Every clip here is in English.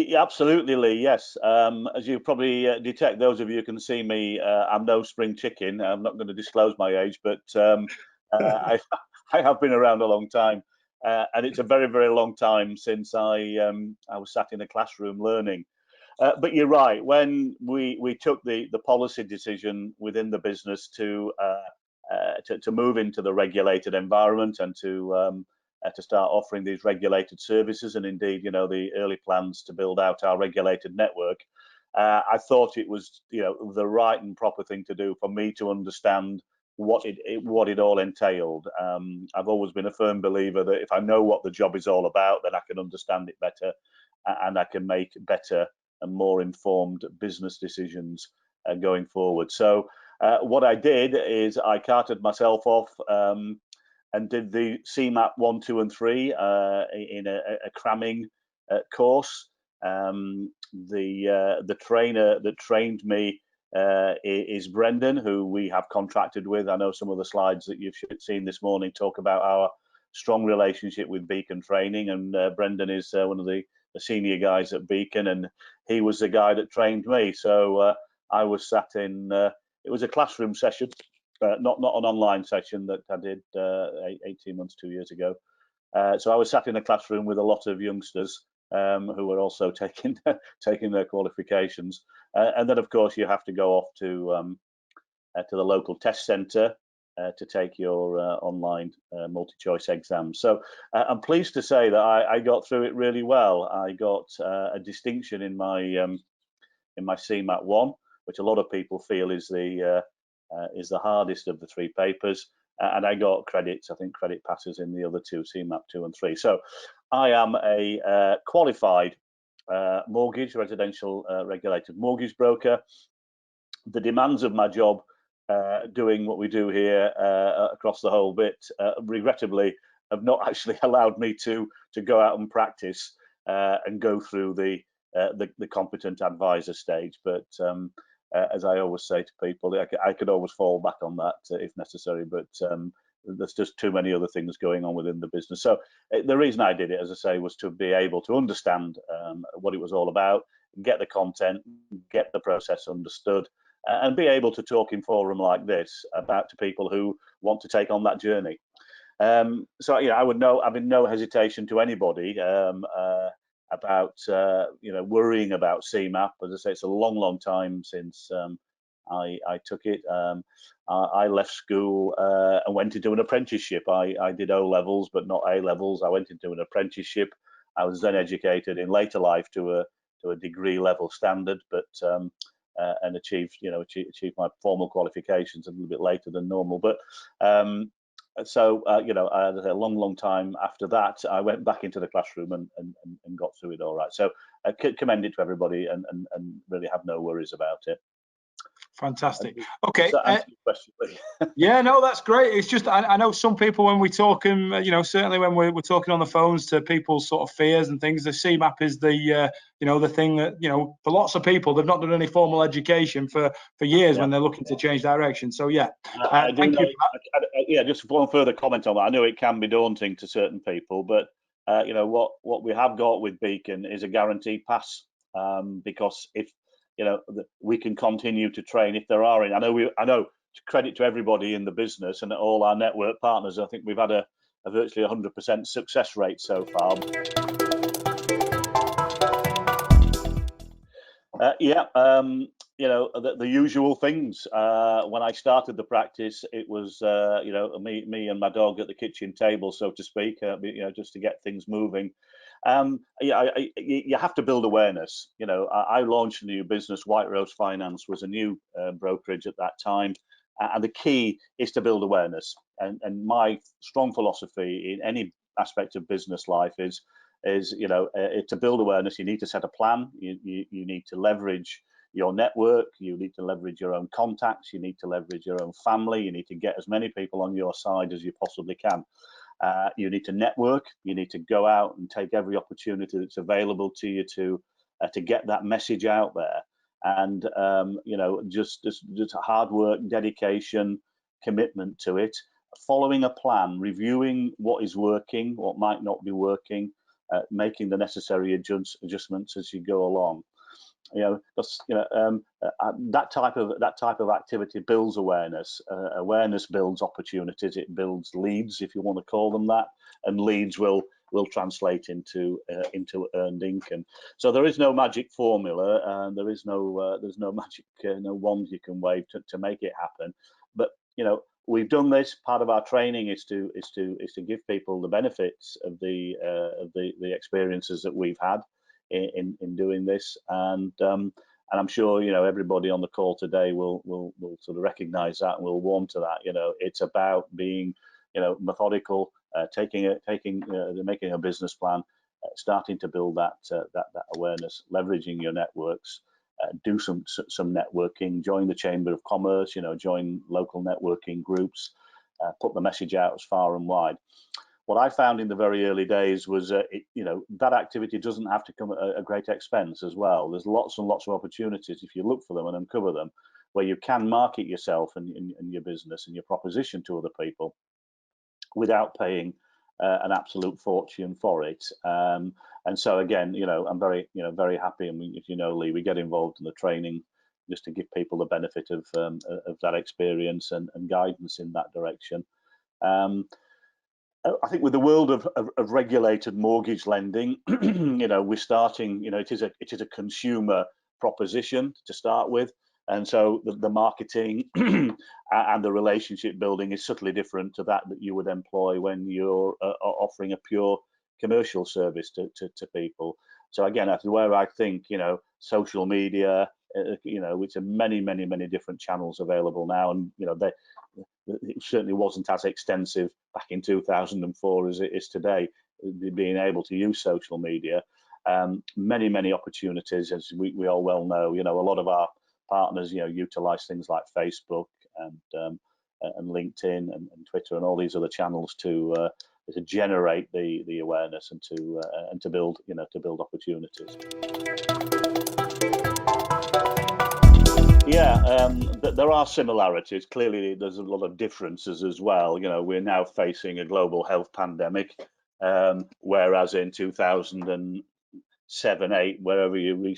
Yeah, absolutely, Lee. Yes, as you probably detect, those of you who can see me, I'm no spring chicken. I'm not going to disclose my age, but I, I have been around a long time, and it's a very, very long time since I was sat in a classroom learning. But you're right. When we took the policy decision within the business to move into the regulated environment and to start offering these regulated services, and indeed, the early plans to build out our regulated network, I thought it was, the right and proper thing to do for me to understand what it all entailed. I've always been a firm believer that if I know what the job is all about, then I can understand it better, and I can make better and more informed business decisions going forward. So what I did is I carted myself off and did the CMAP 1, 2, and 3 in a cramming course. The trainer that trained me is Brendan, who we have contracted with. I know some of the slides that you've seen this morning talk about our strong relationship with Beacon Training, and Brendan is one of the senior guys at Beacon, and he was the guy that trained me. So I was sat in, it was a classroom session, not an online session that I did 18 months, 2 years ago. So I was sat in a classroom with a lot of youngsters who were also taking their qualifications, and then of course you have to go off to the local test centre to take your online multi-choice exam. So I'm pleased to say that I got through it really well. I got a distinction in my CMAT 1, which a lot of people feel is the hardest of the 3 papers, and I got credits. I think credit passes in the other 2, CMAP 2 and 3. So I am a qualified residential regulated mortgage broker. The demands of my job, doing what we do here across the whole bit, regrettably, have not actually allowed me to go out and practice and go through the competent advisor stage. But as I always say to people, I could always fall back on that if necessary, but there's just too many other things going on within the business. So the reason I did it, as I say, was to be able to understand what it was all about, get the content, get the process understood, and be able to talk in forum like this about to people who want to take on that journey. So I would have in no hesitation to anybody about worrying about CMAP. As I say, it's a long time since I took it. I left school and went into an apprenticeship. I did O levels, but not A levels. I went into an apprenticeship. I was then educated in later life to a degree level standard, but and achieved my formal qualifications a little bit later than normal. But so a long time after that, I went back into the classroom and got through it all right. So I commend it to everybody and really have no worries about it. Fantastic. Okay. Yeah, no, that's great. It's just I know some people when we talk, and certainly when we're talking on the phones to people's sort of fears and things, the CMAP is the the thing that for lots of people they've not done any formal education for years when they're looking to change direction. So thank you for that. Just one further comment on that. I know it can be daunting to certain people, but what we have got with Beacon is a guaranteed pass, because if we can continue to train if there are any. I know credit to everybody in the business and all our network partners. I think we've had a virtually 100% success rate so far. The usual things. When I started the practice, it was me and my dog at the kitchen table, so to speak, just to get things moving. You have to build awareness. I launched a new business. White Rose Finance was a new brokerage at that time, and the key is to build awareness. And my strong philosophy in any aspect of business life is to build awareness. You need to set a plan. You need to leverage your network. You need to leverage your own contacts. You need to leverage your own family. You need to get as many people on your side as you possibly can. You need to network. You need to go out and take every opportunity that's available to you to get that message out there. And just hard work, dedication, commitment to it, following a plan, reviewing what is working, what might not be working, making the necessary adjustments as you go along. That type of activity builds awareness. Awareness builds opportunities. It builds leads, if you want to call them that, and leads will translate into earned income. So there is no magic formula, and there's no magic wand you can wave to make it happen. But we've done this. Part of our training is to give people the benefits of the experiences that we've had in doing this, and I'm sure everybody on the call today will sort of recognise that and will warm to that. It's about being methodical, making a business plan, starting to build that awareness, leveraging your networks, do some networking, join the Chamber of Commerce, join local networking groups, put the message out as far and wide. What I found in the very early days was, that activity doesn't have to come at a great expense as well. There's lots and lots of opportunities if you look for them and uncover them, where you can market yourself and your business and your proposition to other people without paying an absolute fortune for it. And so again, I'm very happy, and if Lee, we get involved in the training just to give people the benefit of that experience and guidance in that direction. I think with the world of regulated mortgage lending, we're starting. It is a consumer proposition to start with, and so the marketing and the relationship building is subtly different to that you would employ when you're offering a pure commercial service to people. So again, that's where I think social media, which are many different channels available now, and it certainly wasn't as extensive back in 2004 as it is today, being able to use social media. Many opportunities, as we all well know. A lot of our partners utilize things like Facebook and LinkedIn and Twitter and all these other channels to generate the awareness and to build opportunities. Yeah, there are similarities. Clearly, there's a lot of differences as well. We're now facing a global health pandemic, whereas in 2007, 8, wherever you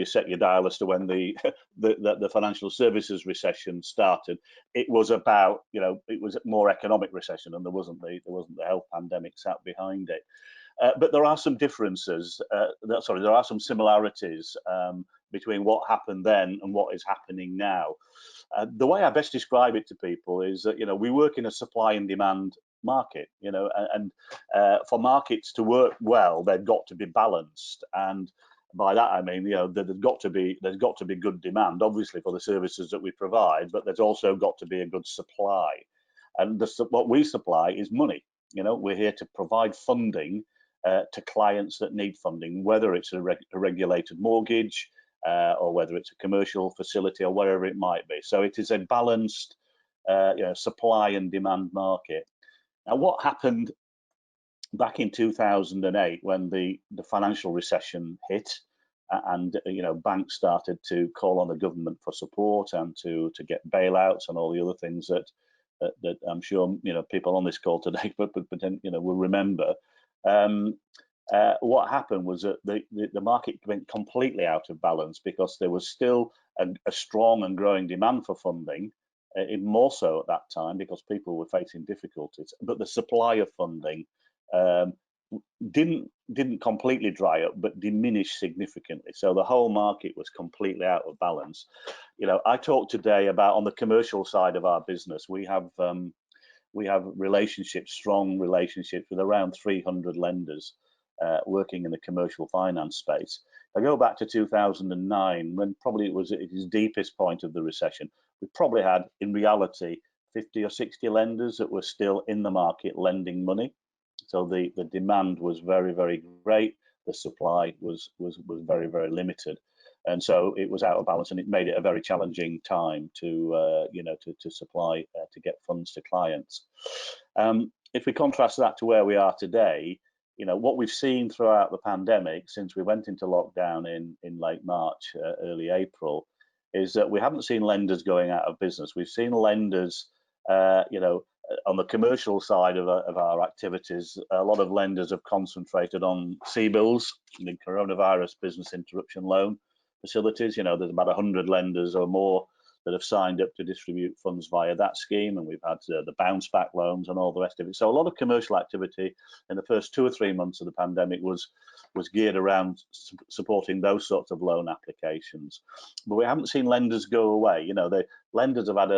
set your dial as to when the financial services recession started, it was about it was more economic recession, and there wasn't the health pandemic sat behind it. But there are some differences. There are some similarities between what happened then and what is happening now. The way I best describe it to people is that we work in a supply and demand market, and for markets to work well, they've got to be balanced. And by that I mean, there's got to be good demand, obviously, for the services that we provide, but there's also got to be a good supply. And what we supply is money. We're here to provide funding to clients that need funding, whether it's a regulated mortgage or whether it's a commercial facility or wherever it might be. So it is a balanced supply and demand market. Now, what happened back in 2008 when the financial recession hit and banks started to call on the government for support and to get bailouts and all the other things that I'm sure people on this call today will remember. What happened was that the market went completely out of balance because there was still a strong and growing demand for funding, even more so at that time because people were facing difficulties. But the supply of funding didn't completely dry up, but diminished significantly. So the whole market was completely out of balance. I talked today about on the commercial side of our business, we have strong relationships with around 300 lenders working in the commercial finance space. If I go back to 2009, when probably it was at its deepest point of the recession, we probably had, in reality, 50 or 60 lenders that were still in the market lending money. So the demand was very, very great. The supply was very, very limited. And so it was out of balance, and it made it a very challenging time to supply, to get funds to clients. If we contrast that to where we are today, what we've seen throughout the pandemic since we went into lockdown in late March, early April, is that we haven't seen lenders going out of business. We've seen lenders, on the commercial side of our activities, a lot of lenders have concentrated on CBILS, the coronavirus business interruption loan facilities. There's about 100 lenders or more that have signed up to distribute funds via that scheme, and we've had the bounce back loans and all the rest of it. So a lot of commercial activity in the first 2 or 3 months of the pandemic was geared around supporting those sorts of loan applications. But we haven't seen lenders go away. The lenders have had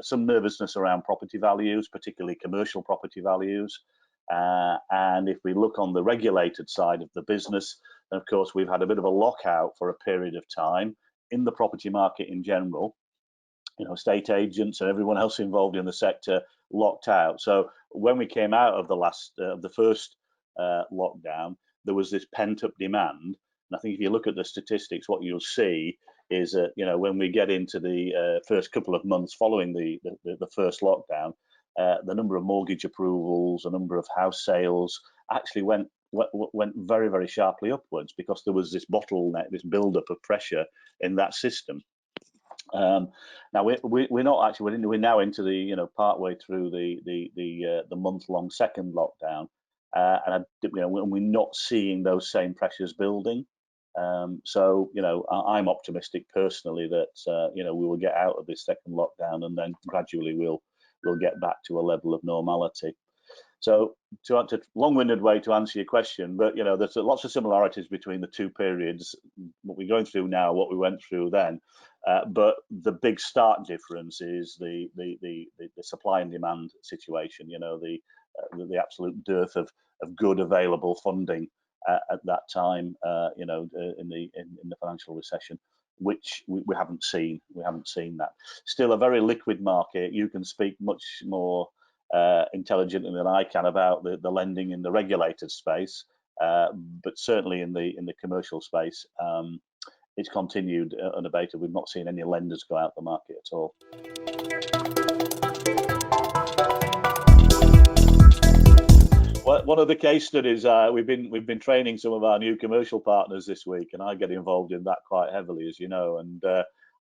some nervousness around property values, particularly commercial property values. And if we look on the regulated side of the business, then of course we've had a bit of a lockout for a period of time in the property market in general. Estate agents and everyone else involved in the sector locked out. So when we came out of the first lockdown, there was this pent-up demand. And I think if you look at the statistics, what you'll see is that when we get into the first couple of months following the first lockdown, the number of mortgage approvals, the number of house sales actually went very, very sharply upwards, because there was this bottleneck, this build-up of pressure in that system. Now we're not actually, we're now into the partway through the month-long second lockdown, and we're not seeing those same pressures building. So I'm optimistic personally that we will get out of this second lockdown, and then gradually we'll get back to a level of normality. So to long-winded way to answer your question, but there's lots of similarities between the two periods, what we're going through now, what we went through then. But the big stark difference is the supply and demand situation. The absolute dearth of good available funding at that time. In the financial recession, which we haven't seen. We haven't seen that. Still a very liquid market. You can speak much more intelligently than I can about the lending in the regulated space, but certainly in the commercial space, it's continued unabated. We've not seen any lenders go out the market at all. Well, one of the case studies, we've been training some of our new commercial partners this week, and I get involved in that quite heavily, as you know, and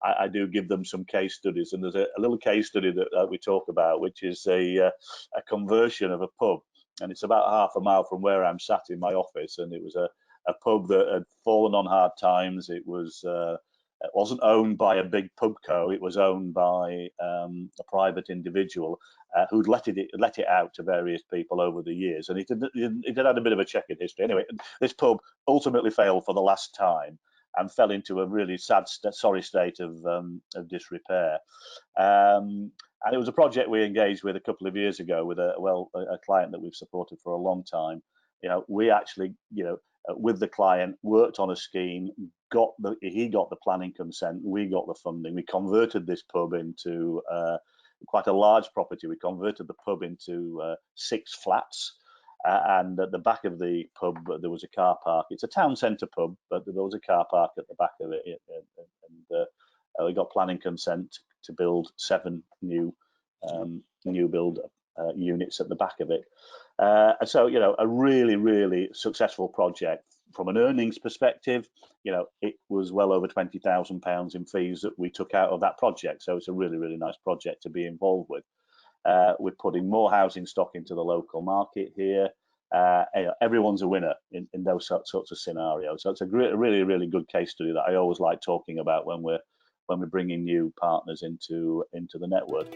I do give them some case studies. And there's a little case study that we talk about, which is a conversion of a pub, and it's about half a mile from where I'm sat in my office, and it was a pub that had fallen on hard times. It wasn't owned by a big pub co. It was owned by a private individual who'd let it out to various people over the years, and it had a bit of a checkered history. Anyway, this pub ultimately failed for the last time and fell into a really sorry state of disrepair. And it was a project we engaged with a couple of years ago with a client that we've supported for a long time. We actually, with the client, worked on a scheme, he got the planning consent, we got the funding. We converted this pub into quite a large property. We converted the pub into 6 flats, and at the back of the pub there was a car park. It's a town centre pub, but there was a car park at the back of it, and we got planning consent to build 7 new build units at the back of it. And so, a really, really successful project. From an earnings perspective, it was well over £20,000 in fees that we took out of that project. So it's a really, really nice project to be involved with. We're putting more housing stock into the local market here. Everyone's a winner in those sorts of scenarios. So it's a really, really good case study that I always like talking about when we're bringing new partners into the network.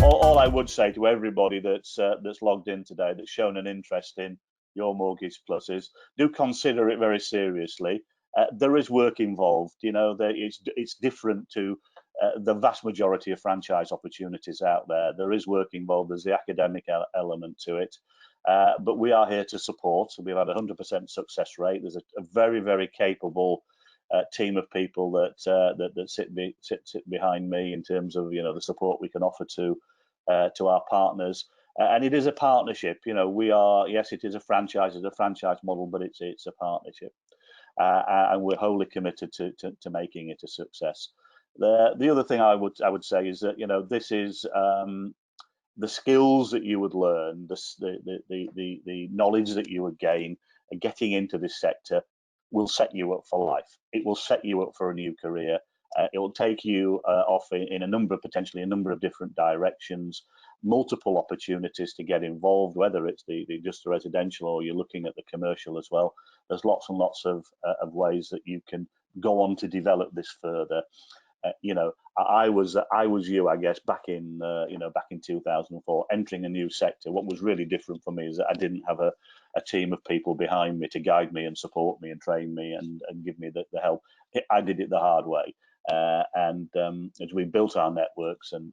All I would say to everybody that's logged in today, that's shown an interest in Your Mortgage Plus, is do consider it very seriously. There is work involved. It's different to the vast majority of franchise opportunities out there. There is work involved. There's the academic element to it, but we are here to support. So we've had a 100% success rate. There's a very, very capable team of people that sit behind me in terms of the support we can offer to our partners, and it is a partnership. Yes, it is a franchise model, but it's a partnership, and we're wholly committed to making it a success. The other thing I would say is that this is the skills that you would learn, the knowledge that you would gain getting into this sector will set you up for life. It will set you up for a new career. It will take you off in potentially a number of different directions, multiple opportunities to get involved, whether it's just the residential or you're looking at the commercial as well. There's lots and lots of ways that you can go on to develop this further. I was you, I guess, back in 2004, entering a new sector. What was really different for me is that I didn't have a team of people behind me to guide me and support me and train me and give me the help. I did it the hard way, and as we built our networks and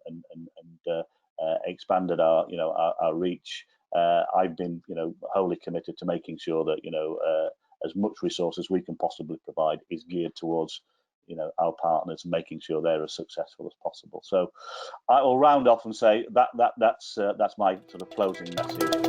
expanded our reach, I've been wholly committed to making sure that as much resource as we can possibly provide is geared towards our partners, making sure they're as successful as possible. So I will round off and say that's my sort of closing message.